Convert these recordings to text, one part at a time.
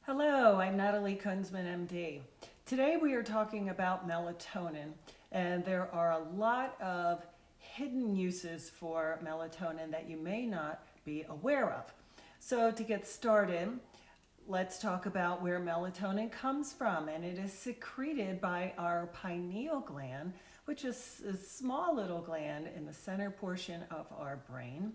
Hello, I'm Natalie Kunzman, MD. Today we are talking about melatonin, and there are a lot of hidden uses for melatonin that you may not be aware of. So to get started, let's talk about where melatonin comes from, and it is secreted by our pineal gland, which is a small little gland in the center portion of our brain.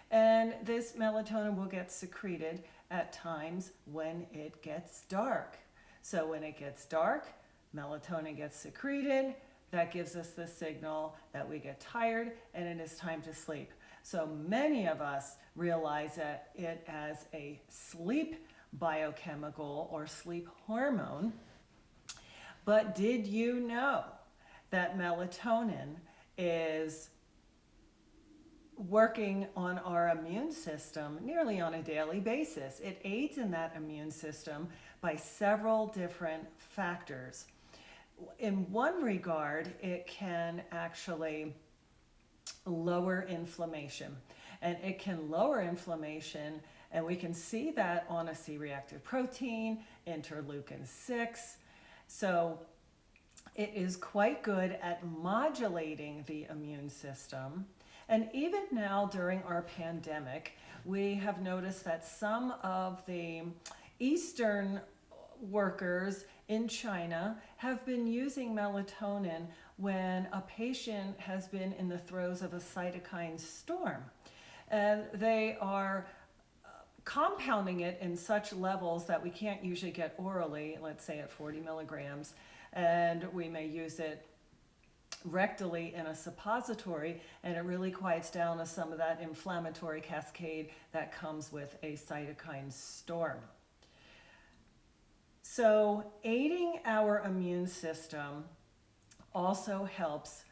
And this melatonin will get secreted at times when it gets dark. So when it gets dark, melatonin gets secreted. That gives us the signal that we get tired and it is time to sleep. So many of us realize it as a sleep biochemical or sleep hormone. But did you know that melatonin is working on our immune system nearly on a daily basis? It aids in that immune system by several different factors. In one regard, it can actually lower inflammation. And it can lower inflammation, and we can see that on a C-reactive protein, interleukin 6. So it is quite good at modulating the immune system. And even now during our pandemic, we have noticed that some of the Eastern workers in China have been using melatonin when a patient has been in the throes of a cytokine storm. And they are compounding it in such levels that we can't usually get orally, let's say at 40 milligrams, and we may use it rectally in a suppository, and it really quiets down some of that inflammatory cascade that comes with a cytokine storm. So aiding our immune system also helps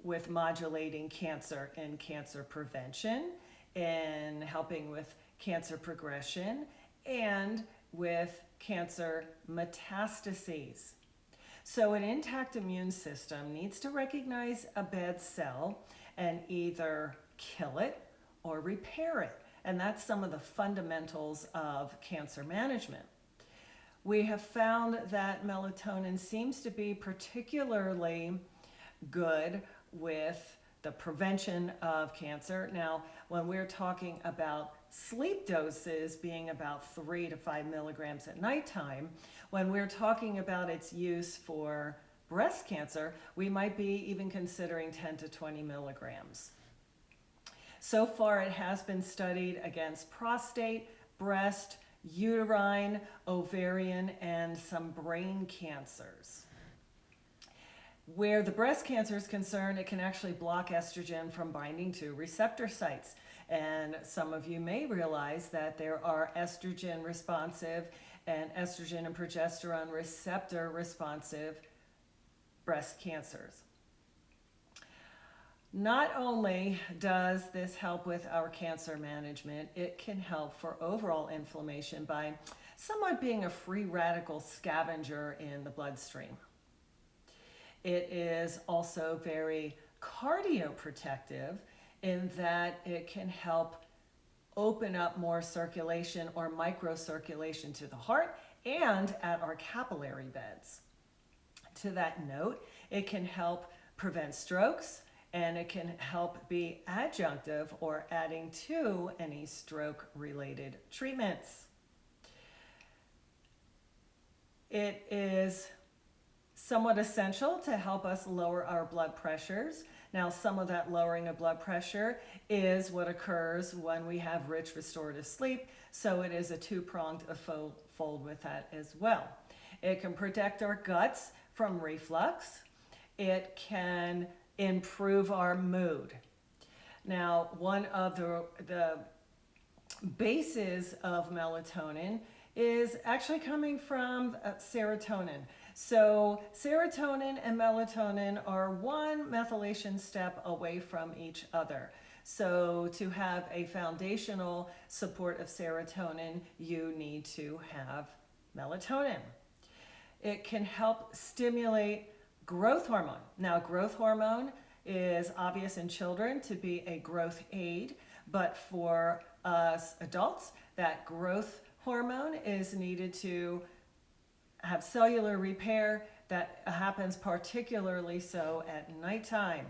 with modulating cancer and cancer prevention, and helping with cancer progression, and with cancer metastases. So an intact immune system needs to recognize a bad cell and either kill it or repair it. And that's some of the fundamentals of cancer management. We have found that melatonin seems to be particularly good with the prevention of cancer. Now, when we're talking about sleep doses being about 3 to 5 milligrams at nighttime, when we're talking about its use for breast cancer, we might be even considering 10 to 20 milligrams. So far, it has been studied against prostate, breast, uterine, ovarian, and some brain cancers. Where the breast cancer is concerned, it can actually block estrogen from binding to receptor sites. And some of you may realize that there are estrogen responsive and estrogen and progesterone receptor responsive breast cancers. Not only does this help with our cancer management, it can help for overall inflammation by somewhat being a free radical scavenger in the bloodstream. It is also very cardioprotective in that it can help open up more circulation or microcirculation to the heart and at our capillary beds. To that note, it can help prevent strokes, and it can help be adjunctive or adding to any stroke-related treatments. It is somewhat essential to help us lower our blood pressures. Now, some of that lowering of blood pressure is what occurs when we have rich restorative sleep, so it is a two-pronged fold with that as well. It can protect our guts from reflux. It can improve our mood. Now, one of the bases of melatonin is actually coming from serotonin. So serotonin and melatonin are one methylation step away from each other. So to have a foundational support of serotonin, you need to have melatonin. It can help stimulate growth hormone. Now, growth hormone is obvious in children to be a growth aid, but for us adults, that growth hormone is needed to have cellular repair that happens particularly so at nighttime.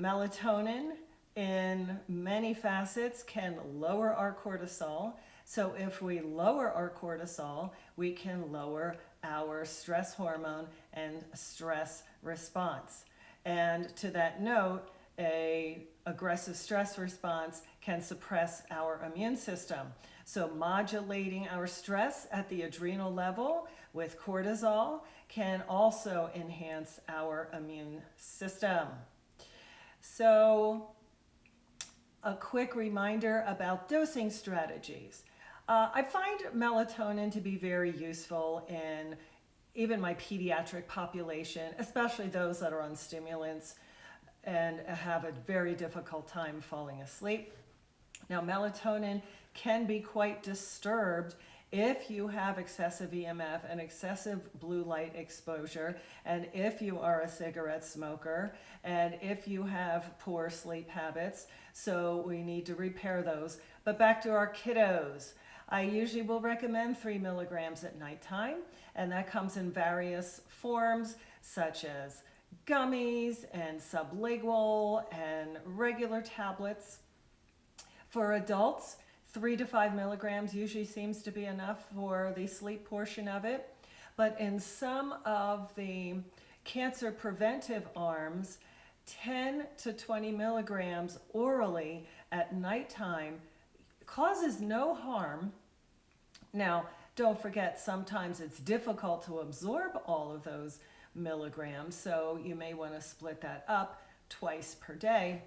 Melatonin in many facets can lower our cortisol. So if we lower our cortisol, we can lower our stress hormone and stress response. And to that note, a aggressive stress response can suppress our immune system. So modulating our stress at the adrenal level with cortisol can also enhance our immune system. So a quick reminder about dosing strategies. I find melatonin to be very useful in even my pediatric population, especially those that are on stimulants and have a very difficult time falling asleep. Now, melatonin can be quite disturbed if you have excessive EMF and excessive blue light exposure, and if you are a cigarette smoker, and if you have poor sleep habits. So we need to repair those. But back to our kiddos. I usually will recommend 3 milligrams at nighttime, and that comes in various forms such as gummies and sublingual and regular tablets. For adults, 3 to 5 milligrams usually seems to be enough for the sleep portion of it. But in some of the cancer preventive arms, 10 to 20 milligrams orally at nighttime causes no harm. Now, don't forget, sometimes it's difficult to absorb all of those milligrams, so you may want to split that up twice per day.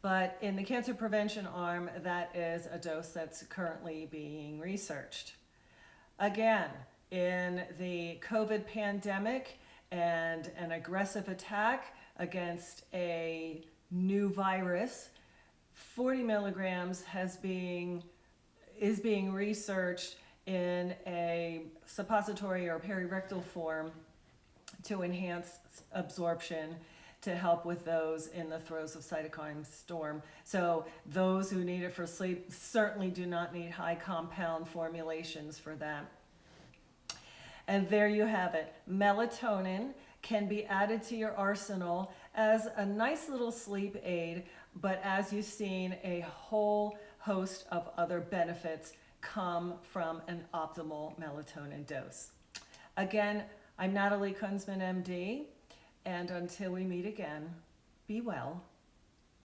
But in the cancer prevention arm, that is a dose that's currently being researched. Again, in the COVID pandemic and an aggressive attack against a new virus, 40 milligrams is being researched in a suppository or perirectal form to enhance absorption, to help with those in the throes of cytokine storm. So those who need it for sleep certainly do not need high compound formulations for that. And there you have it. Melatonin can be added to your arsenal as a nice little sleep aid, but as you've seen, a whole host of other benefits come from an optimal melatonin dose. Again, I'm Natalie Kunzman, MD, and until we meet again, be well.